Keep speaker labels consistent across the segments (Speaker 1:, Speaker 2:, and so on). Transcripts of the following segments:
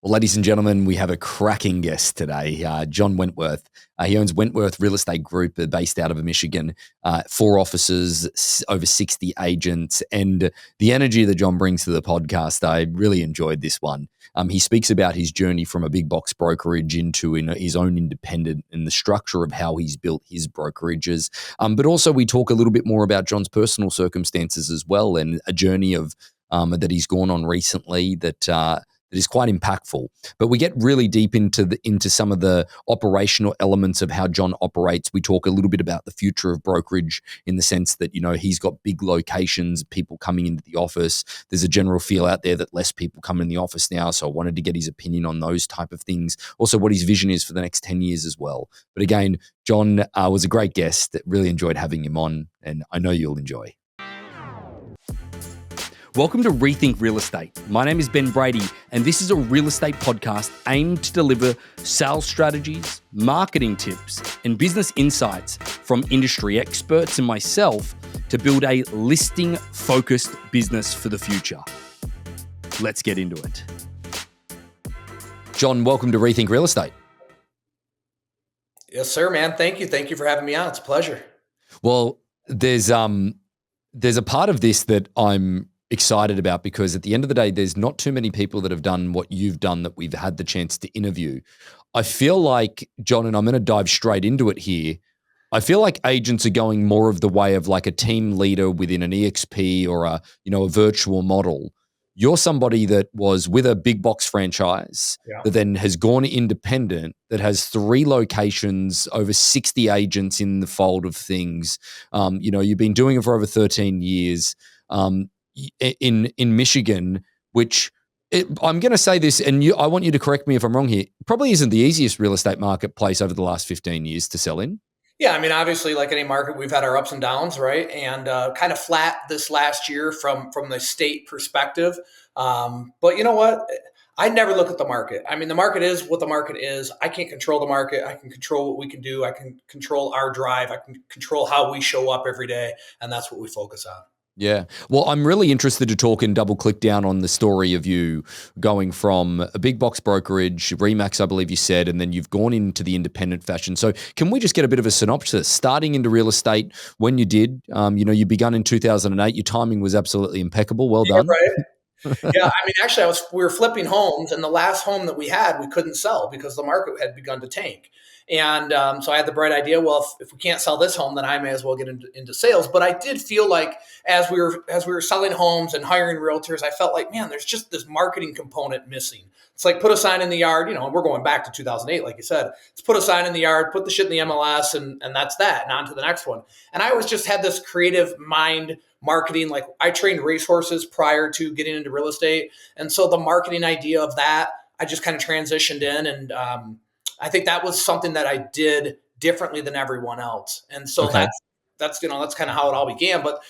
Speaker 1: Well, ladies and gentlemen, we have a cracking guest today, John Wentworth. He owns Wentworth Real Estate Group, based out of Michigan, 4 offices, over 60 agents, and the energy that John brings to the podcast, I really enjoyed this one. He speaks about his journey from a big box brokerage into his own independent and the structure of how he's built his brokerages. But also we talk a little bit more about John's personal circumstances as well, and a journey of that he's gone on recently that is quite impactful. But we get really deep into some of the operational elements of how John operates. We talk a little bit about the future of brokerage in the sense that, he's got big locations, people coming into the office. There's a general feel out there that less people come in the office now. So I wanted to get his opinion on those type of things. Also what his vision is for the next 10 years as well. But again, John was a great guest. Really enjoyed having him on, and I know you'll enjoy. Welcome to Rethink Real Estate. My name is Ben Brady, and this is a real estate podcast aimed to deliver sales strategies, marketing tips, and business insights from industry experts and myself to build a listing-focused business for the future. Let's get into it. John, welcome to Rethink Real Estate.
Speaker 2: Yes, sir, man. Thank you. Thank you for having me on. It's a pleasure.
Speaker 1: Well, there's a part of this that I'm excited about, because at the end of the day, there's not too many people that have done what you've done that we've had the chance to interview. I feel like, John, and I'm going to dive straight into it here, I feel like agents are going more of the way of like a team leader within an EXP or a virtual model. You're somebody that was with a big box franchise that then has gone independent, that has 3 locations, over 60 agents in the fold of things. You've been doing it for over 13 years. In Michigan, which I'm going to say this, and I want you to correct me if I'm wrong here, probably isn't the easiest real estate marketplace over the last 15 years to sell in.
Speaker 2: Yeah, I mean, obviously, like any market, we've had our ups and downs, right? And kind of flat this last year from the state perspective. But you know what? I never look at the market. I mean, the market is what the market is. I can't control the market. I can control what we can do. I can control our drive. I can control how we show up every day. And that's what we focus on.
Speaker 1: Yeah. Well, I'm really interested to talk and double click down on the story of you going from a big box brokerage, Remax, I believe you said, and then you've gone into the independent fashion. So can we just get a bit of a synopsis? Starting into real estate when you did, you begun in 2008. Your timing was absolutely impeccable. Well done.
Speaker 2: Right. Yeah, I mean, actually, we were flipping homes, and the last home that we had, we couldn't sell because the market had begun to tank. And so I had the bright idea, well, if we can't sell this home, then I may as well get into sales. But I did feel like as we were selling homes and hiring realtors, I felt like, man, there's just this marketing component missing. It's like put a sign in the yard, we're going back to 2008, like you said. Let's put a sign in the yard, put the shit in the MLS, and that's that, and on to the next one. And I always just had this creative mind marketing. Like I trained racehorses prior to getting into real estate. And so the marketing idea of that, I just kind of transitioned in. And I think that was something that I did differently than everyone else. And so that's kind of how it all began. But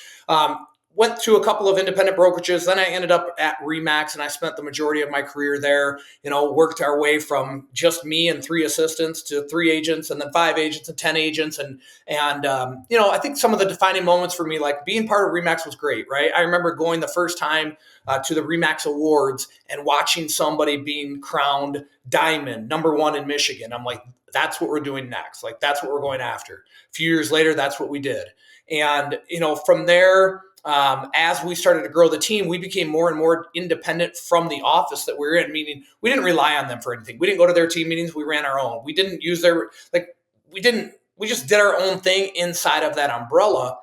Speaker 2: went to a couple of independent brokerages. Then I ended up at Remax, and I spent the majority of my career there. Worked our way from just me and 3 assistants to 3 agents, and then 5 agents and 10 agents. And I think some of the defining moments for me, like being part of Remax was great, right? I remember going the first time to the Remax Awards and watching somebody being crowned Diamond, #1 in Michigan. I'm like, that's what we're doing next. Like, that's what we're going after. A few years later, that's what we did. And, from there, as we started to grow the team, we became more and more independent from the office that we were in, meaning we didn't rely on them for anything. We didn't go to their team meetings. We ran our own. We didn't use we just did our own thing inside of that umbrella.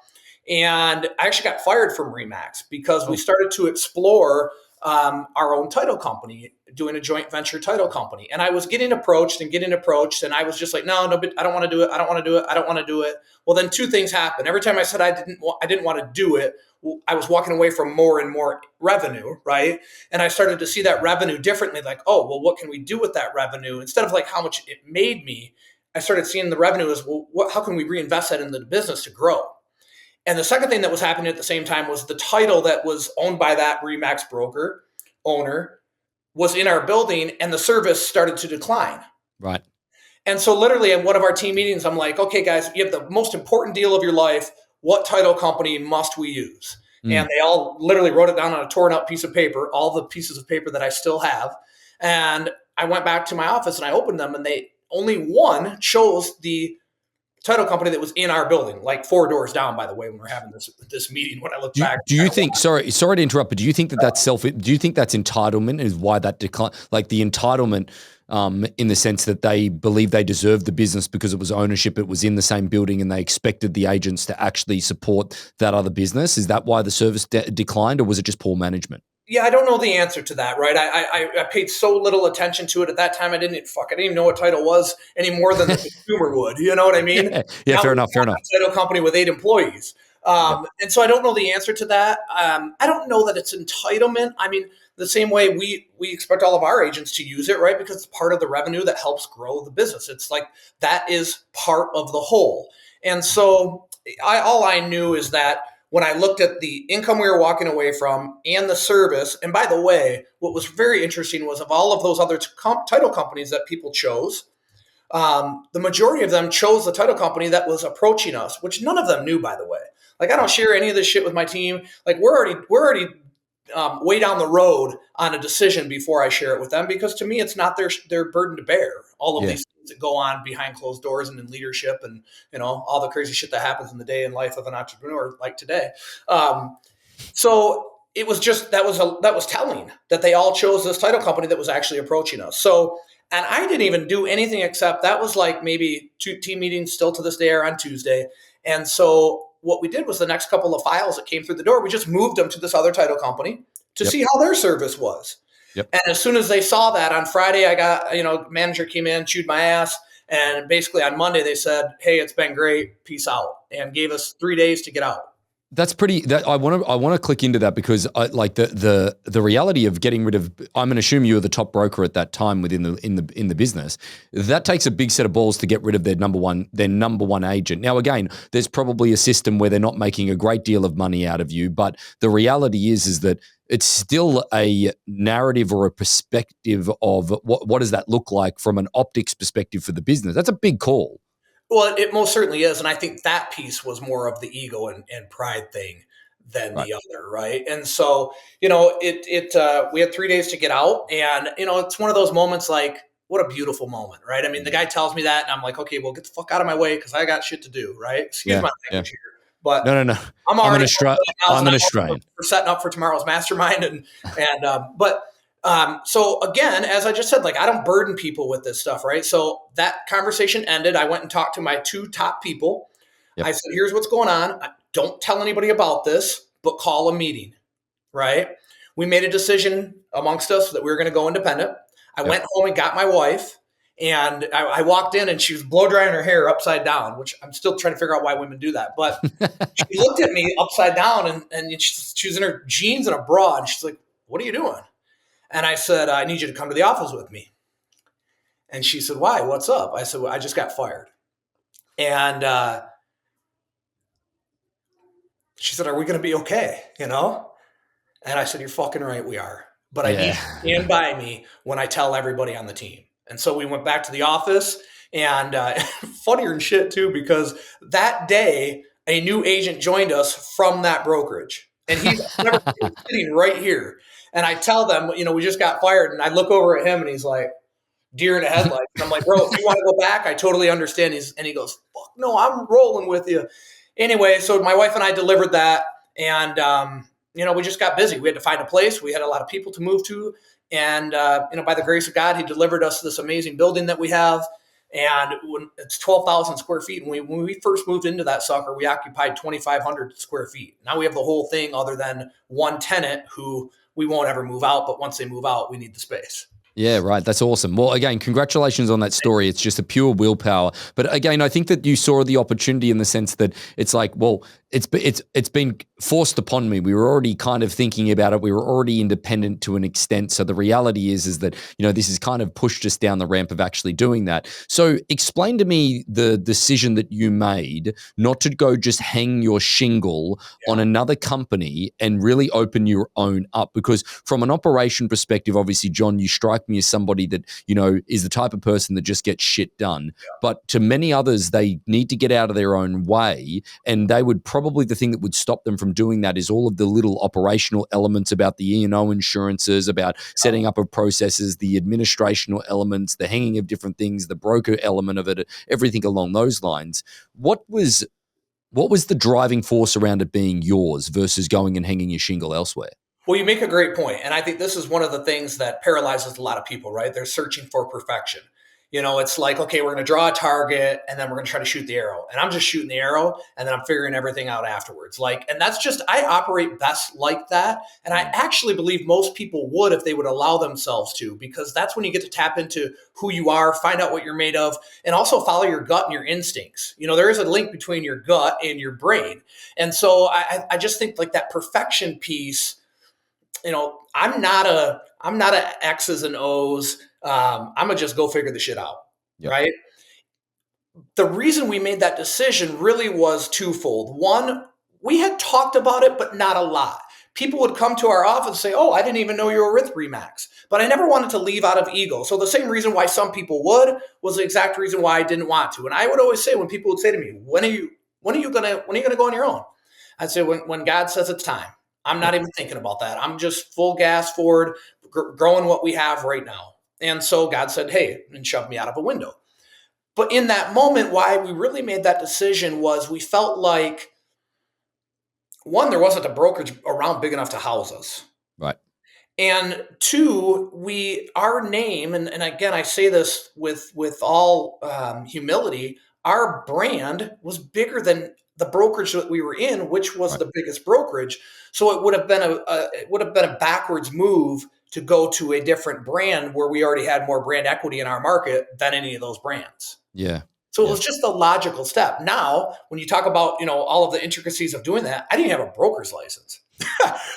Speaker 2: And I actually got fired from Remax because we started to explore our own title company, doing a joint venture title company. And I was getting approached. And I was just like, no, I don't want to do it. I don't want to do it. Well, then 2 things happened. Every time I said I didn't want to do it, I was walking away from more and more revenue, right? And I started to see that revenue differently, like, oh, well, what can we do with that revenue? Instead of like how much it made me, I started seeing the revenue as, well, how can we reinvest that in the business to grow? And the second thing that was happening at the same time was the title that was owned by that Remax broker owner was in our building, and the service started to decline.
Speaker 1: Right.
Speaker 2: And so literally at one of our team meetings, I'm like, okay, guys, you have the most important deal of your life. What title company must we use? And they all literally wrote it down on a torn up piece of paper, all the pieces of paper that I still have. And I went back to my office and I opened them, and they only one chose the title company that was in our building, like 4 doors down, by the way, when we're having this meeting. When I look back,
Speaker 1: do you think, sorry to interrupt, but do you think that do you think that's entitlement is why that decline, like the entitlement, in the sense that they believe they deserved the business because it was ownership, it was in the same building, and they expected the agents to actually support that other business? Is that why the service declined, or was it just poor management?
Speaker 2: Yeah, I don't know the answer to that, right? I paid so little attention to it at that time. I didn't even know what title was any more than the consumer would. You know what I mean?
Speaker 1: Yeah,
Speaker 2: Now
Speaker 1: fair
Speaker 2: we
Speaker 1: enough.
Speaker 2: have a title company with 8 employees.
Speaker 1: Yep.
Speaker 2: And so I don't know the answer to that. I don't know that it's entitlement. I mean, the same way we expect all of our agents to use it, right? Because it's part of the revenue that helps grow the business. It's like that is part of the whole. And so all I knew is that when I looked at the income we were walking away from and the service, and by the way, what was very interesting was of all of those other title companies that people chose, the majority of them chose the title company that was approaching us, which none of them knew, by the way. Like, I don't share any of this shit with my team. Like, we're already way down the road on a decision before I share it with them, because to me, it's not their burden to bear. All of these things that go on behind closed doors and in leadership, and all the crazy shit that happens in the day in life of an entrepreneur like today. So it was just that was telling that they all chose this title company that was actually approaching us. So, and I didn't even do anything except that was like maybe 2 team meetings still to this day are on Tuesday. And so what we did was the next couple of files that came through the door, we just moved them to this other title company to see how their service was. Yep. And as soon as they saw that on Friday, I got, manager came in, chewed my ass. And basically on Monday, they said, "Hey, it's been great. Peace out," and gave us 3 days to get out.
Speaker 1: That's pretty. I want to click into that, because like the reality of getting rid of. I'm going to assume you were the top broker at that time within the business. That takes a big set of balls to get rid of their number one agent. Now, again, there's probably a system where they're not making a great deal of money out of you, but the reality is that it's still a narrative or a perspective of what does that look like from an optics perspective for the business. That's a big call.
Speaker 2: Well, it most certainly is. And I think that piece was more of the ego and pride thing than the other, right? And so, we had 3 days to get out. And, it's one of those moments like, what a beautiful moment, right? I mean, the guy tells me that, and I'm like, okay, well, get the fuck out of my way because I got shit to do, right? Excuse my language here. But
Speaker 1: no.
Speaker 2: I'm already
Speaker 1: I'm an Australian.
Speaker 2: We're setting up for tomorrow's mastermind. So again, as I just said, like, I don't burden people with this stuff, right? So that conversation ended. I went and talked to my 2 top people. Yep. I said, here's what's going on. Don't tell anybody about this, but call a meeting, right? We made a decision amongst us that we were going to go independent. I went home and got my wife, and I walked in and she was blow drying her hair upside down, which I'm still trying to figure out why women do that. But she looked at me upside down, and she was in her jeans and a bra, and she's like, "What are you doing?" And I said, "I need you to come to the office with me." And she said, "Why? What's up?" I said, "Well, I just got fired." And she said, "Are we going to be okay?" And I said, "You're fucking right, we are. But I need you to stand by me when I tell everybody on the team." And so we went back to the office, and funnier and shit too, because that day a new agent joined us from that brokerage, and he's sitting right here. And I tell them, we just got fired, and I look over at him, and he's like, deer in the headlights. And I'm like, "Bro, if you want to go back, I totally understand." And he goes, "Fuck no, I'm rolling with you." Anyway, so my wife and I delivered that, and we just got busy. We had to find a place. We had a lot of people to move to. And, by the grace of God, he delivered us this amazing building that we have. And it's 12,000 square feet. And when we first moved into that sucker, we occupied 2,500 square feet. Now we have the whole thing other than one tenant who we won't ever move out. But once they move out, we need the space.
Speaker 1: Yeah, right. That's awesome. Well, again, congratulations on that story. It's just a pure willpower. But again, I think that you saw the opportunity in the sense that it's like, well, it's been forced upon me. We were already kind of thinking about it. We were already independent to an extent. So the reality is that, this has kind of pushed us down the ramp of actually doing that. So explain to me the decision that you made not to go just hang your shingle on another company and really open your own up. Because from an operation perspective, obviously, John, you strike me as somebody that, is the type of person that just gets shit done. But to many others, they need to get out of their own way, and they would probably probably the thing that would stop them from doing that is all of the little operational elements about the E&O insurances, about setting up of processes, the administrational elements, the hanging of different things, the broker element of it, everything along those lines. What was the driving force around it being yours versus going and hanging your shingle elsewhere?
Speaker 2: Well, you make a great point. And I think this is one of the things that paralyzes a lot of people, right? They're searching for perfection. It's like, okay, we're going to draw a target and then we're going to try to shoot the arrow. And I'm just shooting the arrow and then I'm figuring everything out afterwards. And that's just, I operate best like that. And I actually believe most people would if they would allow themselves to, because that's when you get to tap into who you are, find out what you're made of, and also follow your gut and your instincts. There is a link between your gut and your brain. And so I just think like that perfection piece, I'm not a X's and O's. I'm gonna just go figure the shit out,
Speaker 1: Yep.
Speaker 2: right? The reason we made that decision really was twofold. One, we had talked about it, but not a lot. People would come to our office and say, "Oh, I didn't even know you were with Remax," but I never wanted to leave out of ego. So the same reason why some people would was the exact reason why I didn't want to. And I would always say, when people would say to me, "When are you gonna go on your own?" I'd say, when God says it's time. I'm not even thinking about that. I'm just full gas forward, growing what we have right now. And so God said, "Hey," and shoved me out of a window. But in that moment, why we really made that decision was we felt like, one, there wasn't a brokerage around big enough to house us.
Speaker 1: Right.
Speaker 2: And two, our name, and again, I say this with all humility, our brand was bigger than the brokerage that we were in, which was the biggest brokerage. So it would have been a backwards move to go to a different brand where we already had more brand equity in our market than any of those brands.
Speaker 1: Yeah.
Speaker 2: So it was just a logical step. Now, when you talk about, all of the intricacies of doing that, I didn't have a broker's license.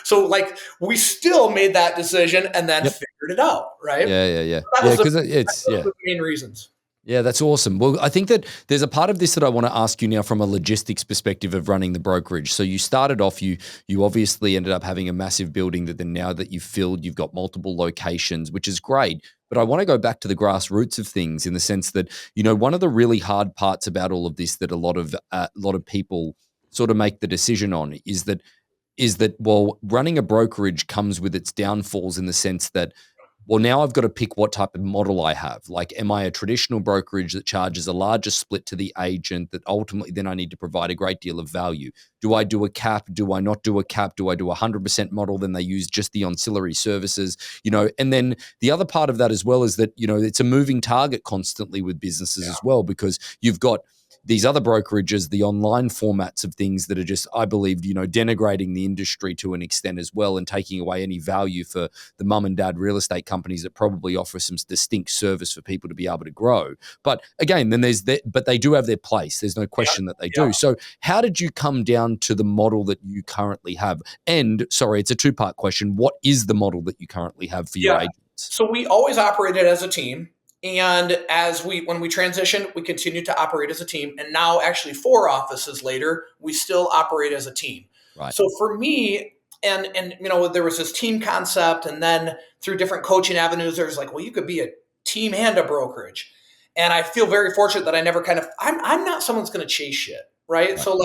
Speaker 2: So we still made that decision and then figured it out. Right.
Speaker 1: Yeah.
Speaker 2: That was
Speaker 1: It's
Speaker 2: the main reasons.
Speaker 1: Yeah, that's awesome. Well, I think that there's a part of this that I want to ask you now from a logistics perspective of running the brokerage. So you started off, you obviously ended up having a massive building that then now that you've filled, you've got multiple locations, which is great. But I want to go back to the grassroots of things in the sense that, one of the really hard parts about all of this that a lot of people sort of make the decision on is that running a brokerage comes with its downfalls in the sense that, well, now I've got to pick what type of model I have. Like, am I a traditional brokerage that charges a larger split to the agent that ultimately then I need to provide a great deal of value? Do I do a cap? Do I not do a cap? Do I do a 100% model? Then they use just the ancillary services, and then the other part of that as well is that, it's a moving target constantly with businesses as well, because you've got these other brokerages, the online formats of things that are just, I believe, denigrating the industry to an extent as well and taking away any value for the mum and dad real estate companies that probably offer some distinct service for people to be able to grow. But again, then but they do have their place. There's no question that they do. So how did you come down to the model that you currently have? And sorry, it's a two-part question. What is the model that you currently have for your agents?
Speaker 2: So we always operated as a team. And when we transitioned, we continued to operate as a team. And now actually 4 offices later, we still operate as a team.
Speaker 1: Right.
Speaker 2: So for me, and there was this team concept, and then through different coaching avenues, there's like, well, you could be a team and a brokerage. And I feel very fortunate that I never I'm not someone that's going to chase shit. Right. So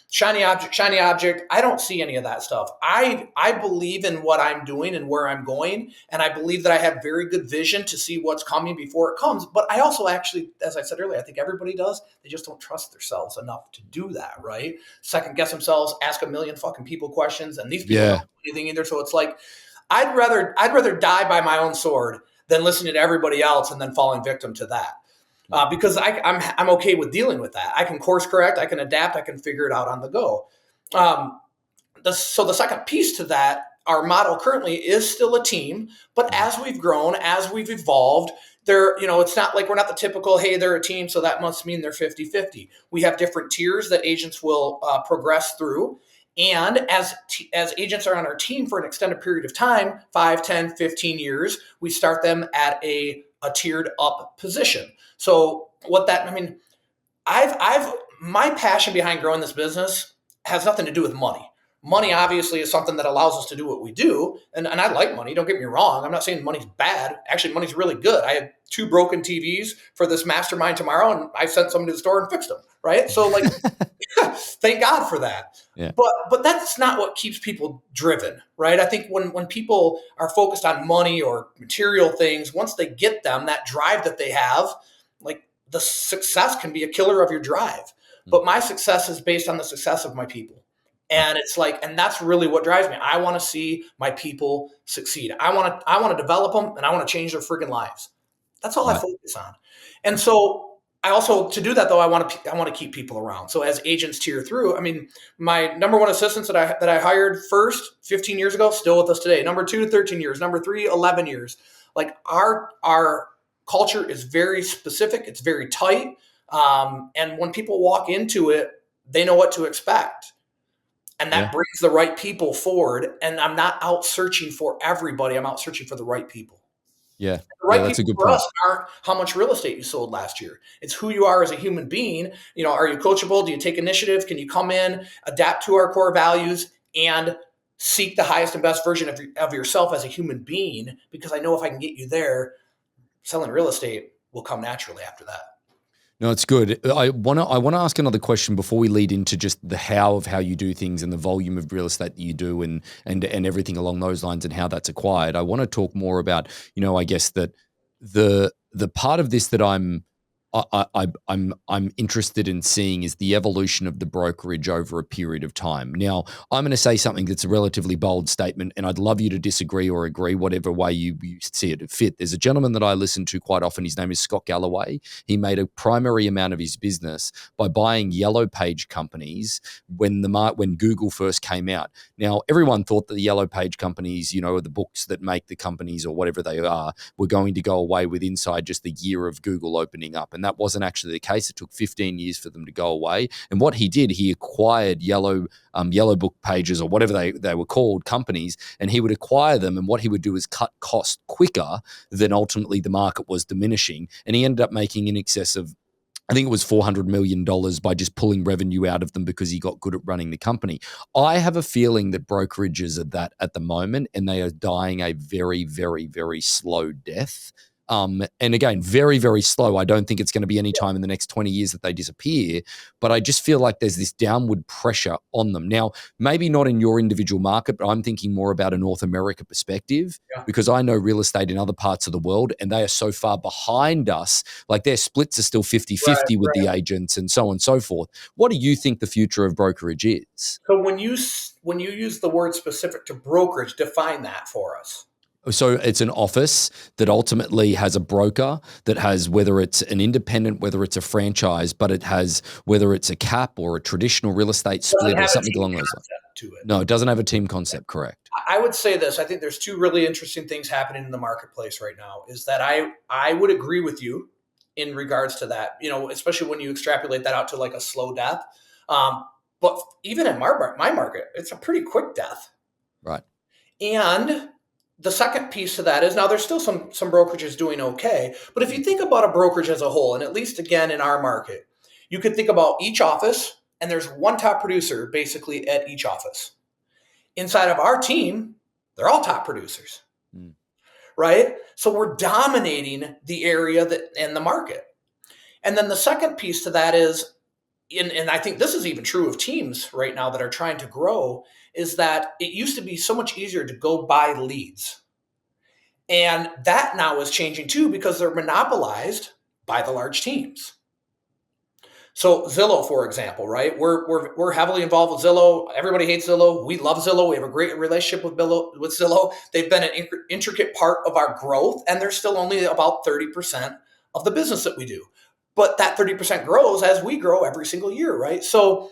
Speaker 2: shiny object. I don't see any of that stuff. I believe in what I'm doing and where I'm going. And I believe that I have very good vision to see what's coming before it comes. But I also actually, as I said earlier, I think everybody does. They just don't trust themselves enough to do that. Right. Second guess themselves, ask a million fucking people questions. And these people don't do anything either. So it's like, I'd rather die by my own sword than listening to everybody else and then falling victim to that. Because I'm okay with dealing with that. I can course correct, I can adapt, I can figure it out on the go. So the second piece to that, our model currently is still a team, but as we've grown, as we've evolved, it's not like we're not the typical, hey, they're a team, so that must mean they're 50-50. We have different tiers that agents will progress through. And as agents are on our team for an extended period of time, 5, 10, 15 years, we start them at a tiered up position. So my passion behind growing this business has nothing to do with money. Money obviously is something that allows us to do what we do. And I like money. Don't get me wrong. I'm not saying money's bad. Actually, money's really good. I had 2 broken TVs for this mastermind tomorrow, and I sent someone to the store and fixed them. Right. So Thank God for that.
Speaker 1: Yeah.
Speaker 2: But that's not what keeps people driven, right? I think when people are focused on money or material things, once they get them, that drive that they have, like the success can be a killer of your drive.
Speaker 1: Mm.
Speaker 2: But my success is based on the success of my people.
Speaker 1: Right.
Speaker 2: And it's like, and that's really what drives me. I want to see my people succeed. I want to develop them and I want to change their freaking lives. That's all I
Speaker 1: Right.
Speaker 2: focus on. And so I also, to do that though, I want to keep people around. So as agents tier through, I mean, my number one assistants that I hired first 15 years ago, still with us today. Number two, 13 years. Number three, 11 years. Like our culture is very specific. It's very tight. And when people walk into it, they know what to expect. And that
Speaker 1: Yeah.
Speaker 2: brings the right people forward. And I'm not out searching for everybody. I'm out searching for the right people.
Speaker 1: Yeah.
Speaker 2: The
Speaker 1: Yeah.
Speaker 2: right
Speaker 1: That's a
Speaker 2: people
Speaker 1: good
Speaker 2: for
Speaker 1: point.
Speaker 2: us aren't how much real estate you sold last year. It's who you are as a human being. You know, are you coachable? Do you take initiative? Can you come in, adapt to our core values, and seek the highest and best version of yourself as a human being? Because I know if I can get you there, selling real estate will come naturally after that.
Speaker 1: No, it's good. I wanna ask another question before we lead into just the how of how you do things and the volume of real estate that you do and everything along those lines and how that's acquired. I want to talk more about, I guess that the part of this that I'm interested in seeing is the evolution of the brokerage over a period of time. Now, I'm going to say something that's a relatively bold statement, and I'd love you to disagree or agree, whatever way you see it fit. There's a gentleman that I listen to quite often. His name is Scott Galloway. He made a primary amount of his business by buying yellow page companies when Google first came out. Now, everyone thought that the yellow page companies, the books that make the companies or whatever they are, were going to go away with inside just the year of Google opening up. And that wasn't actually the case. It took 15 years for them to go away. And what he did, he acquired yellow book pages or whatever they were called, companies, and he would acquire them. And what he would do is cut cost quicker than ultimately the market was diminishing. And he ended up making in excess of, I think it was $400 million by just pulling revenue out of them because he got good at running the company. I have a feeling that brokerages are that at the moment, and they are dying a very, very, very slow death. And again, very, very slow. I don't think it's going to be any time in the next 20 years that they disappear, but I just feel like there's this downward pressure on them. Now, maybe not in your individual market, but I'm thinking more about a North America perspective because I know real estate in other parts of the world and they are so far behind us. Like their splits are still 50-50 with the agents and so on and so forth. What do you think the future of brokerage is?
Speaker 2: So when you use the word specific to brokerage, define that for us.
Speaker 1: So it's an office that ultimately has a broker that has, whether it's an independent, whether it's a franchise, but it has, whether it's a cap or a traditional real estate split or something along those lines.
Speaker 2: To it.
Speaker 1: No, it doesn't have a team concept, correct.
Speaker 2: I would say this. I think there's two really interesting things happening in the marketplace right now. Is that I would agree with you in regards to that, especially when you extrapolate that out to like a slow death. But even in my market, it's a pretty quick death.
Speaker 1: Right.
Speaker 2: And the second piece to that is now there's still some brokerages doing okay. But if you think about a brokerage as a whole, and at least again in our market, you could think about each office and there's one top producer basically at each office. Inside of our team, they're all top producers, right? So we're dominating the area and the market. And then the second piece to that is, and I think this is even true of teams right now that are trying to grow, is that it used to be so much easier to go buy leads. And that now is changing too because they're monopolized by the large teams. So Zillow, for example, right? We're heavily involved with Zillow. Everybody hates Zillow. We love Zillow. We have a great relationship with Zillow. They've been an intricate part of our growth, and they're still only about 30% of the business that we do. But that 30% grows as we grow every single year, right? So,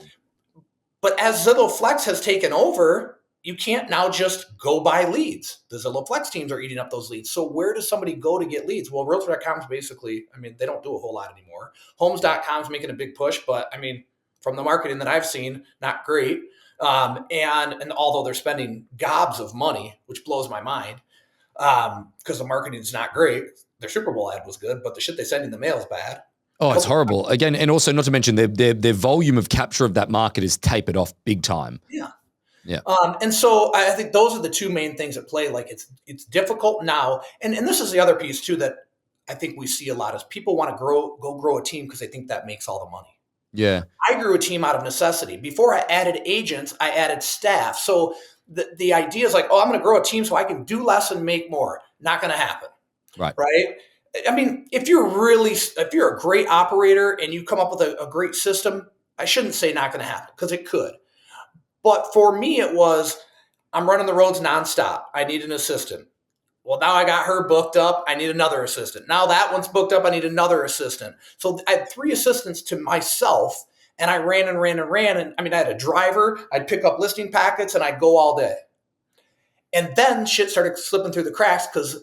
Speaker 2: but as Zillow Flex has taken over, you can't now just go buy leads. The Zillow Flex teams are eating up those leads. So where does somebody go to get leads? Well, Realtor.com is basically, they don't do a whole lot anymore. Homes.com is making a big push, but from the marketing that I've seen, not great. And although they're spending gobs of money, which blows my mind, because the marketing is not great. Their Super Bowl ad was good, but the shit they send in the mail is bad.
Speaker 1: Oh, it's horrible. Again, and also not to mention their volume of capture of that market is tapered off big time.
Speaker 2: Yeah.
Speaker 1: Yeah.
Speaker 2: And so I think those are the two main things at play. Like it's difficult now. And this is the other piece too, that I think we see a lot is people want to grow a team because they think that makes all the money.
Speaker 1: Yeah.
Speaker 2: I grew a team out of necessity. Before I added agents, I added staff. So the idea is like, oh, I'm going to grow a team so I can do less and make more. Not going to happen,
Speaker 1: Right.
Speaker 2: right? I mean, if you're a great operator and you come up with a great system, I shouldn't say not going to happen, because it could. But for me, it was, I'm running the roads nonstop. I need an assistant. Well, now I got her booked up. I need another assistant. Now that one's booked up. I need another assistant. So I had 3 assistants to myself, and I ran and ran and ran. And I mean, I had a driver. I'd pick up listing packets, and I'd go all day. And then shit started slipping through the cracks, because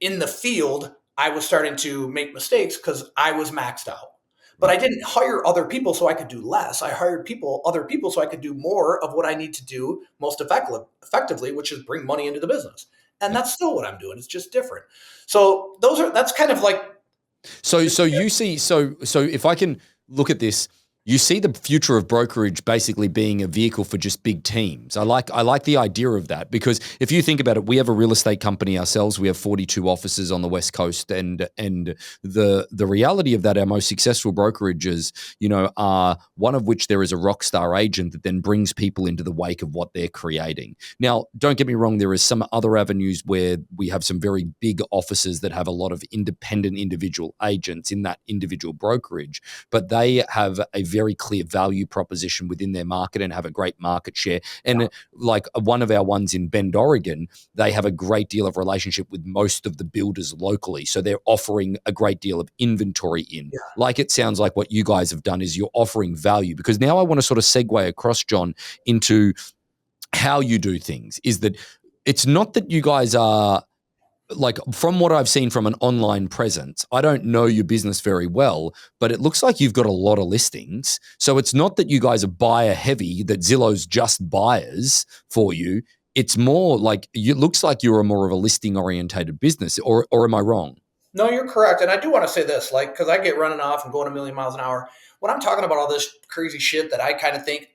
Speaker 2: in the field, I was starting to make mistakes because I was maxed out. But I didn't hire other people so I could do less. I hired other people so I could do more of what I need to do most effectively, which is bring money into the business. And
Speaker 1: Yeah.
Speaker 2: that's still what I'm doing. It's just different. So that's kind of like,
Speaker 1: So you see, so if I can look at this, you see the future of brokerage basically being a vehicle for just big teams. I like the idea of that, because if you think about it, we have a real estate company ourselves. We have 42 offices on the West Coast, and the reality of that, our most successful brokerages, are one of which there is a rock star agent that then brings people into the wake of what they're creating. Now, don't get me wrong, there is some other avenues where we have some very big offices that have a lot of independent individual agents in that individual brokerage, but they have a very clear value proposition within their market and have a great market share. And like one of our ones in Bend, Oregon, they have a great deal of relationship with most of the builders locally. So they're offering a great deal of inventory in.
Speaker 2: yeah,
Speaker 1: Like, it sounds like what you guys have done is you're offering value, because now I want to sort of segue across, John, into how you do things. Is that it's not that you guys are, like, from what I've seen from an online presence, I don't know your business very well, but it looks like you've got a lot of listings. So it's not that you guys are buyer heavy, that Zillow's just buyers for you. It's more like, it looks like you're more of a listing orientated business, or am I wrong?
Speaker 2: no, you're correct. And I do want to say this, like, because I get running off and going a million miles an hour. When I'm talking about all this crazy shit that I kind of think,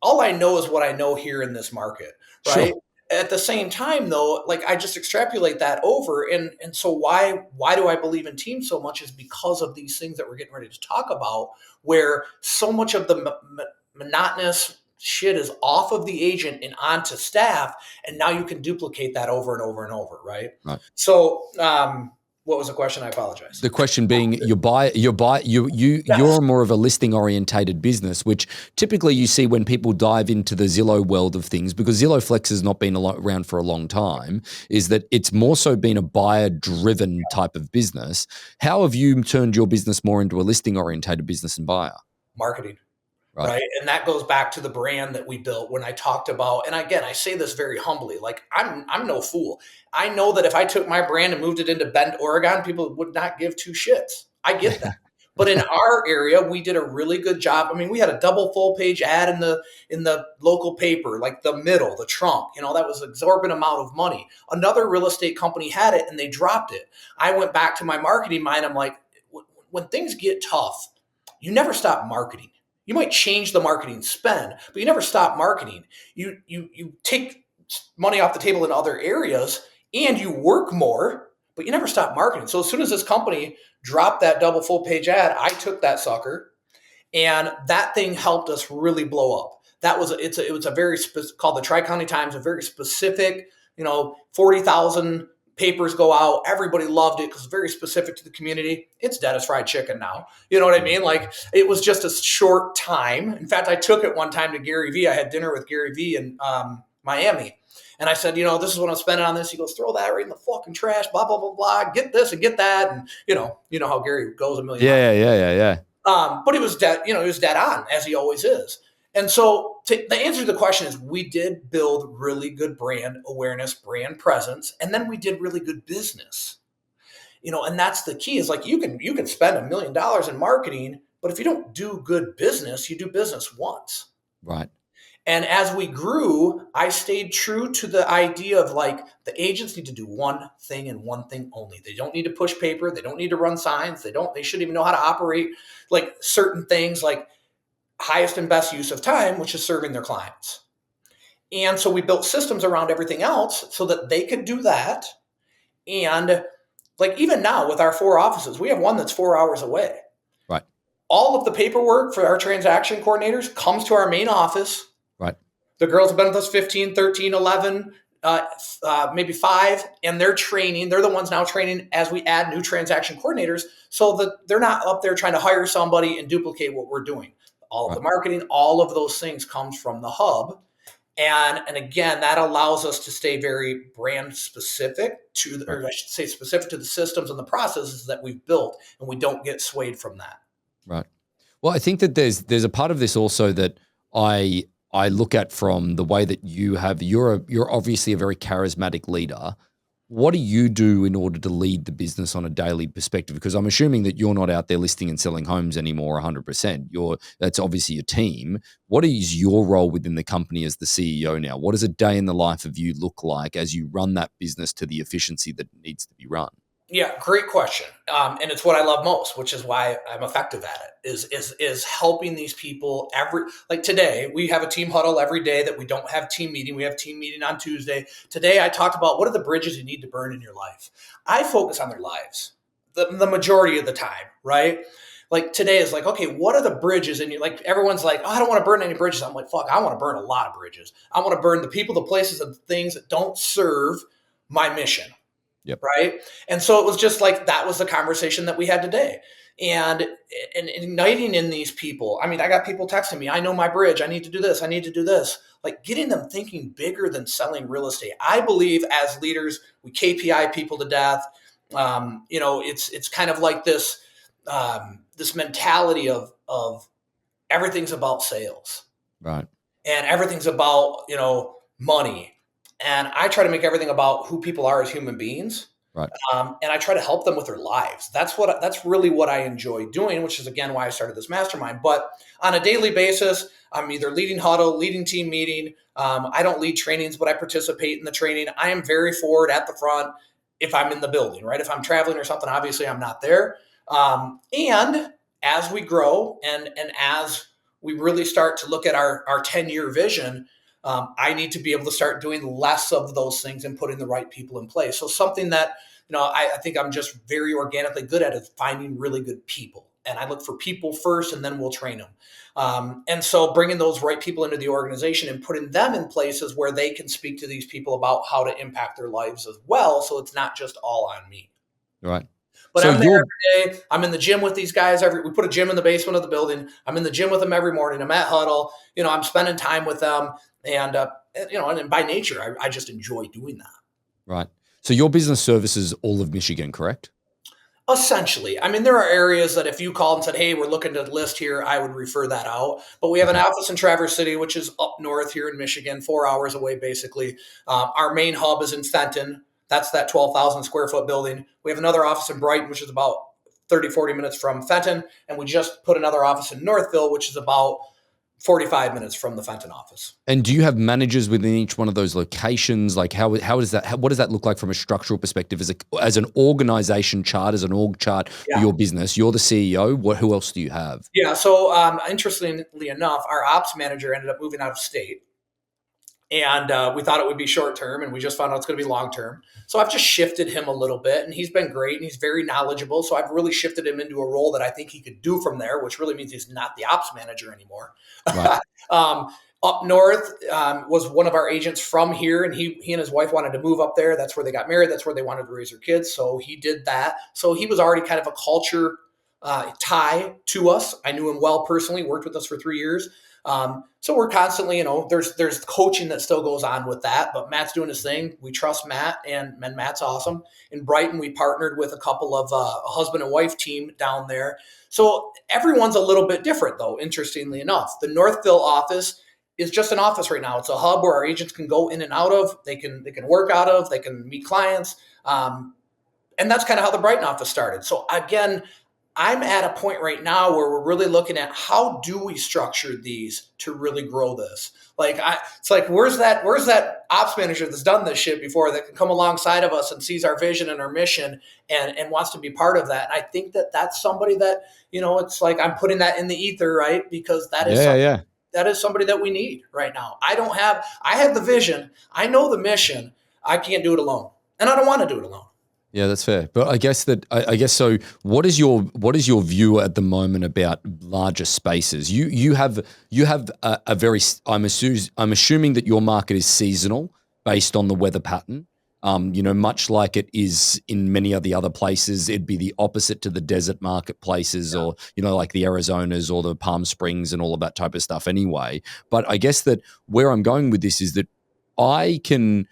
Speaker 2: all I know is what I know here in this market, right?
Speaker 1: Sure.
Speaker 2: At the same time, though, like, I just extrapolate that over, and so why do I believe in teams so much is because of these things that we're getting ready to talk about, where so much of the monotonous shit is off of the agent and onto staff, and now you can duplicate that over and over and over, right?
Speaker 1: Right.
Speaker 2: So, what was the question? I apologize.
Speaker 1: The question being, you're
Speaker 2: Yes.
Speaker 1: more of a listing orientated business, which typically you see when people dive into the Zillow world of things, because Zillow Flex has not been around for a long time, is that it's more so been a buyer driven type of business. How have you turned your business more into a listing orientated business and buyer?
Speaker 2: Marketing.
Speaker 1: Right.
Speaker 2: Right. And that goes back to the brand that we built when I talked about, and again, I say this very humbly, like, I'm no fool. I know that if I took my brand and moved it into Bend, Oregon, people would not give 2 shits. I get that. But in our area, we did a really good job. I mean, we had a double full page ad in the local paper, like the middle, the trunk, that was an exorbitant amount of money. Another real estate company had it and they dropped it. I went back to my marketing mind. I'm like, when things get tough, you never stop marketing. You might change the marketing spend, but you never stop marketing. You take money off the table in other areas, and you work more, but you never stop marketing. So as soon as this company dropped that double full page ad, I took that sucker, and that thing helped us really blow up. It was a very called the Tri-County Times, a very specific, 40,000 papers go out. Everybody loved it because it's very specific to the community. It's dead as fried chicken now. You know what I mean? Like, it was just a short time. In fact, I took it one time to Gary Vee. I had dinner with Gary Vee in Miami. And I said, this is what I'm spending on this. He goes, throw that right in the fucking trash, blah, blah, blah, blah. Get this and get that. And, you know how Gary goes a million miles.
Speaker 1: Yeah.
Speaker 2: But it was dead, he was dead on, as he always is. And so the answer to the question is, we did build really good brand awareness, brand presence, and then we did really good business. And that's the key, is like, you can spend $1 million in marketing, but if you don't do good business, you do business once.
Speaker 1: Right.
Speaker 2: And as we grew, I stayed true to the idea of, like, the agents need to do one thing and one thing only. They don't need to push paper. They don't need to run signs. They shouldn't even know how to operate, like, certain things, like highest and best use of time, which is serving their clients. And so we built systems around everything else so that they could do that. And, like, even now with our 4 offices, we have one that's 4 hours away.
Speaker 1: Right.
Speaker 2: all of the paperwork for our transaction coordinators comes to our main office.
Speaker 1: Right.
Speaker 2: The girls have been with us 15, 13, 11, maybe 5, and they're training. They're the ones now training as we add new transaction coordinators so that they're not up there trying to hire somebody and duplicate what we're doing. All of the marketing, all of those things comes from the hub. And again, that allows us to stay very brand specific or I should say specific to the systems and the processes that we've built, and we don't get swayed from that.
Speaker 1: Right. Well, I think that there's a part of this also that I look at from the way that you're obviously a very charismatic leader. What do you do in order to lead the business on a daily perspective? Because I'm assuming that you're not out there listing and selling homes anymore 100%. That's obviously your team. What is your role within the company as the CEO now? What does a day in the life of you look like as you run that business to the efficiency that needs to be run?
Speaker 2: Yeah, great question. And it's what I love most, which is why I'm effective at it, is helping these people like today, we have a team huddle every day that we don't have team meeting. We have team meeting on Tuesday. Today, I talked about what are the bridges you need to burn in your life. I focus on their lives the majority of the time, right? Like today is like, okay, what are the bridges? And like, everyone's like, oh, I don't want to burn any bridges. I'm like, fuck, I want to burn a lot of bridges. I want to burn the people, the places, and the things that don't serve my mission.
Speaker 1: Yep.
Speaker 2: Right. And so it was just like, that was the conversation that we had today, and igniting in these people. I mean, I got people texting me, I know my bridge. I need to do this. I need to do this. Like getting them thinking bigger than selling real estate. I believe as leaders, we KPI people to death. It's kind of like this mentality of everything's about sales.
Speaker 1: Right.
Speaker 2: And everything's about, money. And I try to make everything about who people are as human beings.
Speaker 1: Right.
Speaker 2: And I try to help them with their lives. That's really what I enjoy doing, which is again why I started this mastermind. But on a daily basis, I'm either leading huddle, leading team meeting. I don't lead trainings, but I participate in the training. I am very forward at the front if I'm in the building, right? If I'm traveling or something, obviously I'm not there. And as we grow and as we really start to look at our 10-year vision, I need to be able to start doing less of those things and putting the right people in place. So something that, I think I'm just very organically good at is finding really good people. And I look for people first, and then we'll train them. And so bringing those right people into the organization and putting them in places where they can speak to these people about how to impact their lives as well. So it's not just all on me.
Speaker 1: Right.
Speaker 2: But so I'm there every day. I'm in the gym with these guys. We put a gym in the basement of the building. I'm in the gym with them every morning. I'm at huddle. I'm spending time with them. And, and by nature, I just enjoy doing that.
Speaker 1: Right. So your business services all of Michigan, correct?
Speaker 2: Essentially. I mean, there are areas that if you called and said, hey, we're looking to list here, I would refer that out. But we have an office in Traverse City, which is up north here in Michigan, 4 hours away, basically. Our main hub is in Fenton. That's that 12,000 square foot building. We have another office in Brighton, which is about 30, 40 minutes from Fenton. And we just put another office in Northville, which is about 45 minutes from the Fenton office.
Speaker 1: And do you have managers within each one of those locations? Like how does that, what does that look like from a structural perspective as an organization chart, as an org chart for your business? You're the CEO. Who else do you have?
Speaker 2: Yeah. So interestingly enough, our ops manager ended up moving out of state. And we thought it would be short term, and we just found out it's going to be long term. So I've just shifted him a little bit, and he's been great, and he's very knowledgeable. So I've really shifted him into a role that I think he could do from there, which really means he's not the ops manager anymore. Right. Up north was one of our agents from here, and he and his wife wanted to move up there. That's where they got married. That's where they wanted to raise their kids. So he did that. So he was already kind of a culture tie to us. I knew him well personally, worked with us for 3 years. So we're constantly, there's coaching that still goes on with that, but Matt's doing his thing. We trust Matt, and Matt's awesome. In Brighton, we partnered with a couple of a husband and wife team down there. So everyone's a little bit different, though, interestingly enough. The Northville office is just an office right now. It's a hub where our agents can go in and out of, they can work out of, they can meet clients. And that's kind of how the Brighton office started. So again, I'm at a point right now where we're really looking at how do we structure these to really grow this? It's like, where's that ops manager that's done this shit before that can come alongside of us and sees our vision and our mission and wants to be part of that? And I think that that's somebody that, it's like I'm putting that in the ether, right? Because that is that is somebody that we need right now. I have the vision. I know the mission. I can't do it alone. And I don't want to do it alone.
Speaker 1: Yeah, that's fair. But I guess so. What is your view at the moment about larger spaces? You have a very. I'm assuming that your market is seasonal based on the weather pattern. Much like it is in many of the other places, it'd be the opposite to the desert marketplaces, or like the Arizonas or the Palm Springs and all of that type of stuff. Anyway, but I guess that where I'm going with this is that I can.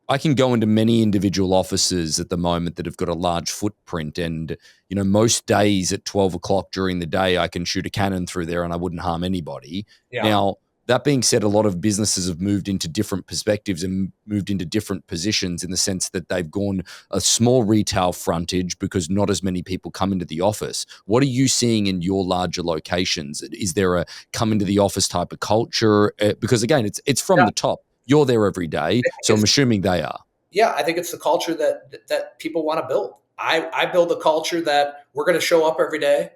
Speaker 1: I can go into many individual offices at the moment that have got a large footprint, and most days at 12 o'clock during the day, I can shoot a cannon through there, and I wouldn't harm anybody.
Speaker 2: Yeah.
Speaker 1: Now, that being said, a lot of businesses have moved into different perspectives and moved into different positions in the sense that they've gone a small retail frontage because not as many people come into the office. What are you seeing in your larger locations? Is there a come into the office type of culture? Because again, it's from
Speaker 2: Yeah.
Speaker 1: the top. You're there every day, so I'm assuming they are.
Speaker 2: Yeah, I think it's the culture that people want to build. I build a culture that we're going to show up every day.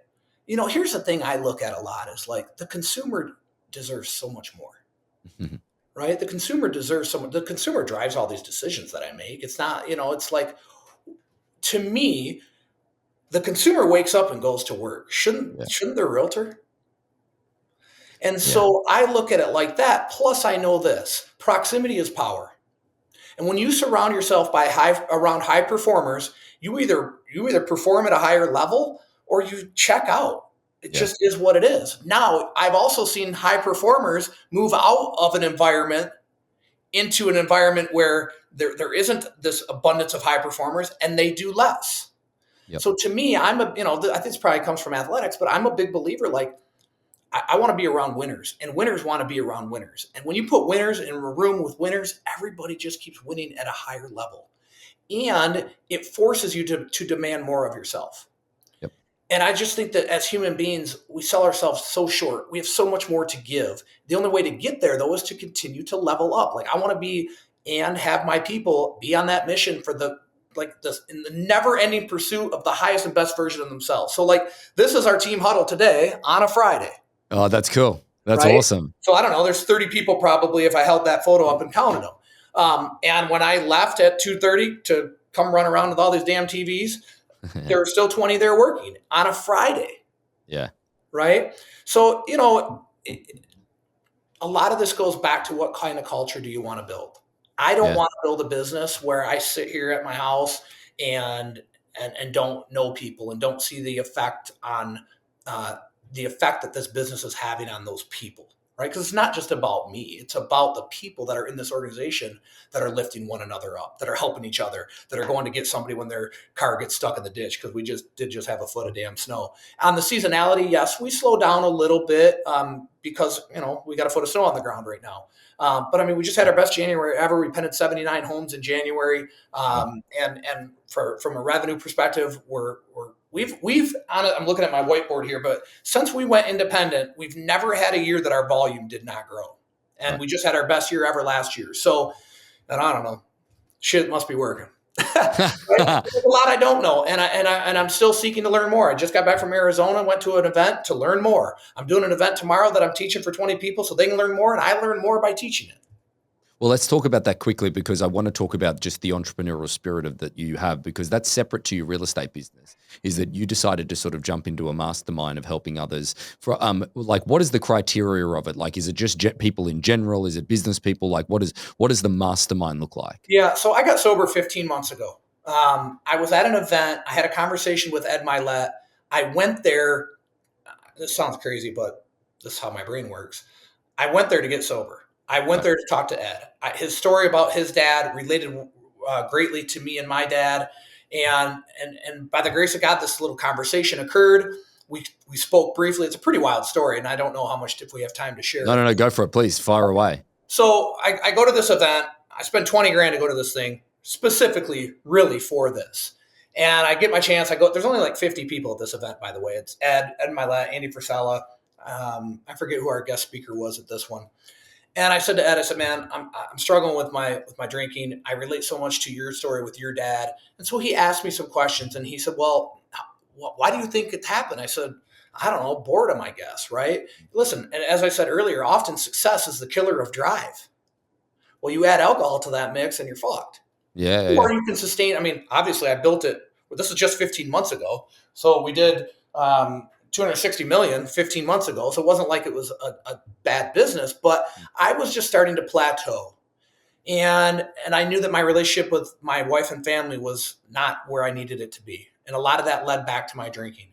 Speaker 2: Here's the thing I look at a lot is like the consumer deserves so much more, right? The consumer deserves so much. The consumer drives all these decisions that I make. It's not, it's like, to me, the consumer wakes up and goes to work. Shouldn't their realtor? And
Speaker 1: Yeah.
Speaker 2: so I look at it like that. Plus, I know this: proximity is power. And when you surround yourself around high performers, you either perform at a higher level or you check out. It just is what it is. Now, I've also seen high performers move out of an environment into an environment where there isn't this abundance of high performers and they do less.
Speaker 1: Yep.
Speaker 2: So to me, I think this probably comes from athletics, but I'm a big believer. Like, I want to be around winners, and winners want to be around winners. And when you put winners in a room with winners, everybody just keeps winning at a higher level. And it forces you to demand more of yourself.
Speaker 1: Yep.
Speaker 2: And I just think that as human beings, we sell ourselves so short. We have so much more to give. The only way to get there, though, is to continue to level up. Like, I want to be and have my people be on that mission for in the never-ending pursuit of the highest and best version of themselves. So, like, this is our team huddle today on a Friday.
Speaker 1: Oh, that's cool. That's
Speaker 2: right?
Speaker 1: awesome.
Speaker 2: So I don't know. There's 30 people probably if I held that photo up and counted them. And when I left at 2:30 to come run around with all these damn TVs, there were still 20 there working on a Friday.
Speaker 1: Yeah.
Speaker 2: Right. So, a lot of this goes back to what kind of culture do you want to build? I don't want to build a business where I sit here at my house and don't know people and don't see the effect that this business is having on those people, right? Because it's not just about me. It's about the people that are in this organization that are lifting one another up, that are helping each other, that are going to get somebody when their car gets stuck in the ditch because we did have a foot of damn snow. On the seasonality, yes, we slow down a little bit because, we got a foot of snow on the ground right now. But I mean, we just had our best January ever. We painted 79 homes in January. And from a revenue perspective, I'm looking at my whiteboard here, but since we went independent, we've never had a year that our volume did not grow. And we just had our best year ever last year. So, and I don't know, shit must be working. There's a lot I don't know, and I'm still seeking to learn more. I just got back from Arizona, went to an event to learn more. I'm doing an event tomorrow that I'm teaching for 20 people so they can learn more, and I learn more by teaching it.
Speaker 1: Well, let's talk about that quickly because I want to talk about just the entrepreneurial spirit that you have, because that's separate to your real estate business, is that you decided to sort of jump into a mastermind of helping others. For what is the criteria of it? Like, is it just people in general? Is it business people? Like, what does the mastermind look like?
Speaker 2: Yeah, so I got sober 15 months ago. I was at an event. I had a conversation with Ed Milet. I went there. This sounds crazy, but this is how my brain works. I went there to get sober. I went there to talk to Ed. His story about his dad related greatly to me and my dad. And by the grace of God, this little conversation occurred. We spoke briefly. It's a pretty wild story, and I don't know how much if we have time to share.
Speaker 1: No, go for it, please. Fire away.
Speaker 2: So I go to this event. I spend 20 grand to go to this thing, specifically really for this. And I get my chance. I go. There's only like 50 people at this event, by the way. It's Ed Milet, Andy Frisella. I forget who our guest speaker was at this one. And I said to Ed, I said, man, I'm struggling with my drinking. I relate so much to your story with your dad. And so he asked me some questions, and he said, well, why do you think it happened? I said, I don't know, boredom, I guess, right? Listen, and as I said earlier, often success is the killer of drive. Well, you add alcohol to that mix and you're fucked.
Speaker 1: Yeah, yeah.
Speaker 2: Or you can sustain. I mean, obviously, I built it. Well, this is just 15 months ago. So we did 260 million 15 months ago. So it wasn't like it was a bad business, but I was just starting to plateau. And I knew that my relationship with my wife and family was not where I needed it to be. And a lot of that led back to my drinking.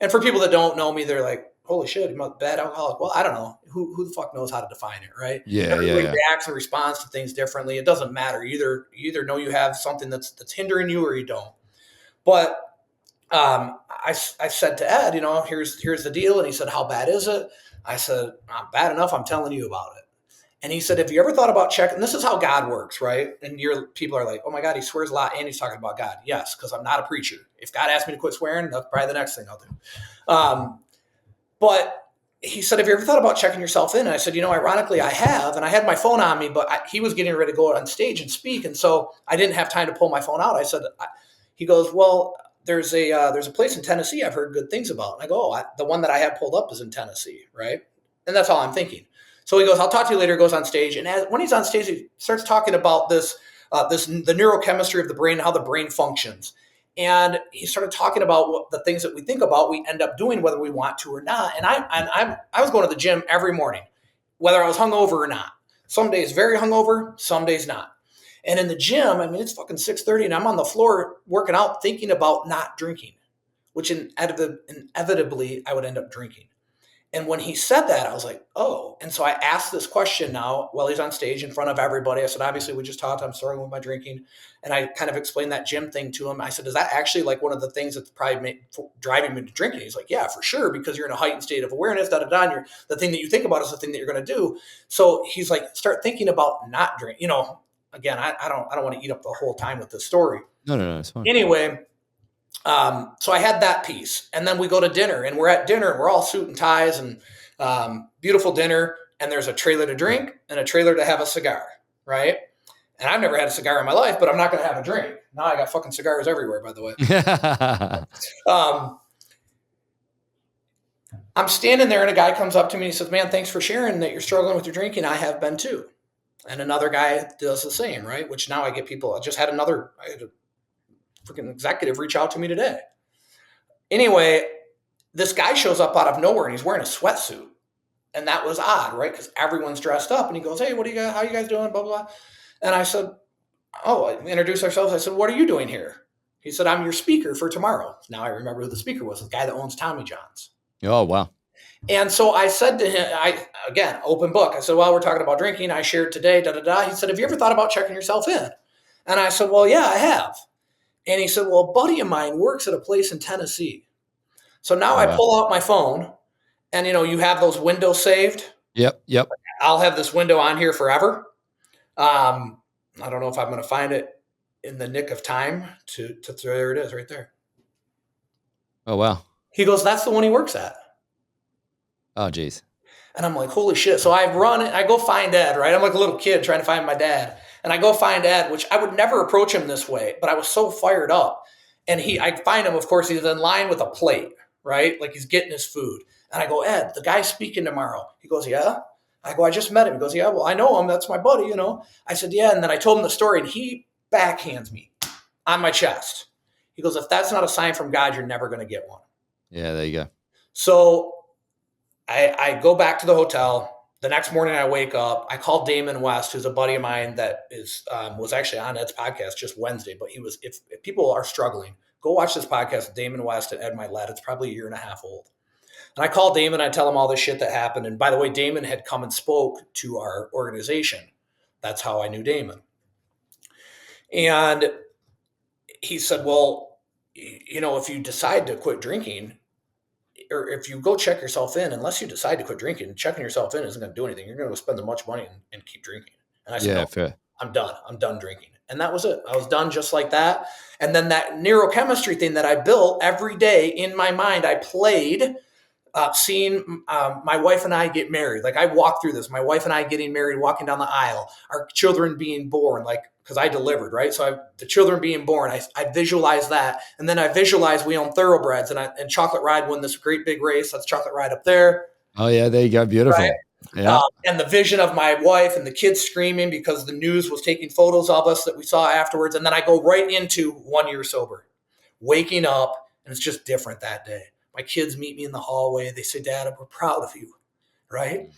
Speaker 2: And for people that don't know me, they're like, holy shit, you're a bad alcoholic. Well, I don't know. Who the fuck knows how to define it, right?
Speaker 1: Yeah, yeah,
Speaker 2: Everybody
Speaker 1: yeah.
Speaker 2: reacts and responds to things differently. It doesn't matter. You either know you have something that's hindering you or you don't. But I said to Ed, here's the deal. And he said, how bad is it? I said, not bad enough. I'm telling you about it. And he said, have you ever thought about checking? This is how God works, right? And your people are like, oh my God, he swears a lot and he's talking about God. Yes, because I'm not a preacher. If God asked me to quit swearing, that's probably the next thing I'll do. But he said, have you ever thought about checking yourself in? And I said, ironically, I have. And I had my phone on me, but he was getting ready to go on stage and speak. And so I didn't have time to pull my phone out. I said, he goes, well, there's a place in Tennessee I've heard good things about. And I go, the one that I have pulled up is in Tennessee, right? And that's all I'm thinking. So he goes, I'll talk to you later, goes on stage. And when he's on stage, he starts talking about the neurochemistry of the brain, how the brain functions. And he started talking about what the things that we think about, we end up doing whether we want to or not. And I was going to the gym every morning, whether I was hungover or not. Some days very hungover, some days not. And in the gym, I mean, it's fucking 6:30 and I'm on the floor working out, thinking about not drinking, which inevitably I would end up drinking. And when he said that, I was like, oh. And so I asked this question now while he's on stage in front of everybody. I said, obviously, we just talked. I'm struggling with my drinking. And I kind of explained that gym thing to him. I said, is that actually like one of the things that's probably driving me to drinking? He's like, yeah, for sure, because you're in a heightened state of awareness, da-da-da. And the thing that you think about is the thing that you're going to do. So he's like, start thinking about not drinking. Again, I don't want to eat up the whole time with this story.
Speaker 1: No, it's fine.
Speaker 2: Anyway, so I had that piece, and then we go to dinner, and we're at dinner, and we're all suit and ties, and beautiful dinner, and there's a trailer to drink and a trailer to have a cigar, right? And I've never had a cigar in my life, but I'm not going to have a drink. Now I got fucking cigars everywhere, by the way. I'm standing there, and a guy comes up to me and he says, man, thanks for sharing that you're struggling with your drinking. I have been too. And another guy does the same, right? Which now I get people. I had a freaking executive reach out to me today. Anyway, this guy shows up out of nowhere and he's wearing a sweatsuit. And that was odd, right? Because everyone's dressed up and he goes, hey, how you guys doing? Blah, blah, blah. And I said, we introduced ourselves. I said, what are you doing here? He said, I'm your speaker for tomorrow. Now I remember who the speaker was, the guy that owns Tommy John's.
Speaker 1: Oh, wow.
Speaker 2: And so I said to him, again, open book. I said, well, we're talking about drinking. I shared today, da-da-da. He said, have you ever thought about checking yourself in? And I said, well, yeah, I have. And he said, well, a buddy of mine works at a place in Tennessee. So now I pull out my phone and, you have those windows saved.
Speaker 1: Yep.
Speaker 2: I'll have this window on here forever. I don't know if I'm going to find it in the nick of time to there it is right there.
Speaker 1: Oh, wow.
Speaker 2: He goes, that's the one he works at.
Speaker 1: Oh, geez.
Speaker 2: And I'm like, holy shit. So I run it. I go find Ed, right? I'm like a little kid trying to find my dad. And I go find Ed, which I would never approach him this way, but I was so fired up. And I find him, of course, he's in line with a plate, right? Like he's getting his food. And I go, Ed, the guy's speaking tomorrow. He goes, yeah. I go, I just met him. He goes, yeah, well, I know him. That's my buddy, I said, yeah. And then I told him the story and he backhands me on my chest. He goes, if that's not a sign from God, you're never going to get one.
Speaker 1: Yeah, there you go.
Speaker 2: So I go back to the hotel. The next morning I wake up. I call Damon West, who's a buddy of mine that was actually on Ed's podcast just Wednesday. But he was, if people are struggling, go watch this podcast with Damon West and Ed Milet. It's probably a year and a half old. And I call Damon. I tell him all this shit that happened. And by the way, Damon had come and spoke to our organization. That's how I knew Damon. And he said, well, if you decide to quit drinking, or if you go check yourself in, unless you decide to quit drinking, checking yourself in isn't going to do anything. You're going to spend much money and keep drinking. And I said,
Speaker 1: yeah,
Speaker 2: no,
Speaker 1: fair.
Speaker 2: I'm done. I'm done drinking. And that was it. I was done just like that. And then that neurochemistry thing that I built every day in my mind, I played seeing my wife and I get married. Like I walked through this, my wife and I getting married, walking down the aisle, our children being born, like, because I delivered, right? So the children being born, I visualized that. And then I visualized we own thoroughbreds and Chocolate Ride won this great big race. That's Chocolate Ride up there.
Speaker 1: Oh, yeah, there you go. Beautiful.
Speaker 2: Right?
Speaker 1: Yeah.
Speaker 2: And the vision of my wife and the kids screaming because the news was taking photos of us that we saw afterwards. And then I go right into 1 year sober, waking up, and it's just different that day. My kids meet me in the hallway. They say, Dad, we're proud of you. Right.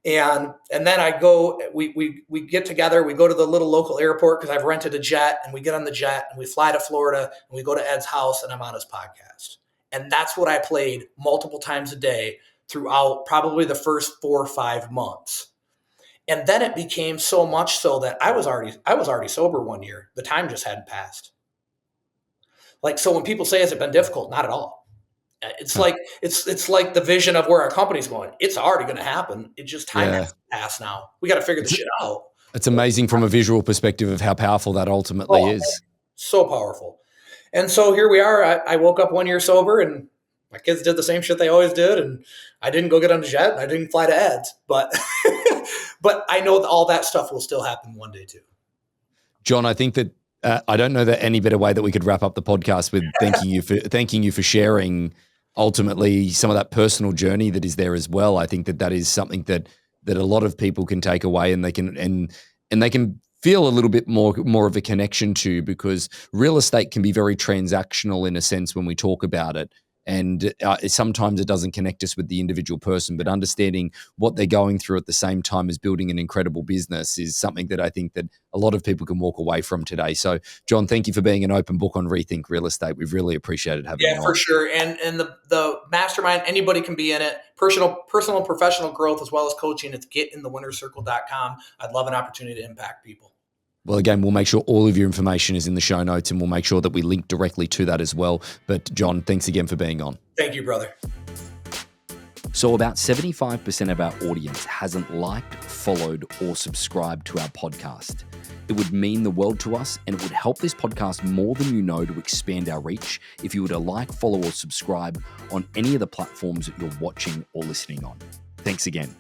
Speaker 2: And then I go, we get together, we go to the little local airport because I've rented a jet, and we get on the jet and we fly to Florida and we go to Ed's house and I'm on his podcast. And that's what I played multiple times a day throughout probably the first 4 or 5 months. And then it became so much so that I was already sober 1 year. The time just hadn't passed. Like, so when people say, has it been difficult? Not at all. It's like it's like the vision of where our company's going. It's already going to happen. It just time has to pass now. We got to figure the shit out.
Speaker 1: It's amazing from a visual perspective of how powerful that ultimately is.
Speaker 2: So powerful. And so here we are. I woke up 1 year sober, and my kids did the same shit they always did. And I didn't go get on the jet, and I didn't fly to Ed's, but but I know that all that stuff will still happen one day too.
Speaker 1: John, I think that I don't know that any better way that we could wrap up the podcast with thanking you for sharing ultimately some of that personal journey that is there as well. I think that is something that a lot of people can take away, and they can feel a little bit more of a connection to, because real estate can be very transactional in a sense when we talk about it. And sometimes it doesn't connect us with the individual person, but understanding what they're going through at the same time as building an incredible business is something that I think that a lot of people can walk away from today. So, John, thank you for being an open book on Rethink Real Estate. We've really appreciated having you on.
Speaker 2: Yeah, for sure. And the mastermind, anybody can be in it. Personal and professional growth as well as coaching. It's getinthewinnercircle.com. I'd love an opportunity to impact people.
Speaker 1: Well, again, we'll make sure all of your information is in the show notes, and we'll make sure that we link directly to that as well. But John, thanks again for being on.
Speaker 2: Thank you, brother.
Speaker 1: So about 75% of our audience hasn't liked, followed, or subscribed to our podcast. It would mean the world to us, and it would help this podcast more than you know to expand our reach if you were to like, follow, or subscribe on any of the platforms that you're watching or listening on. Thanks again.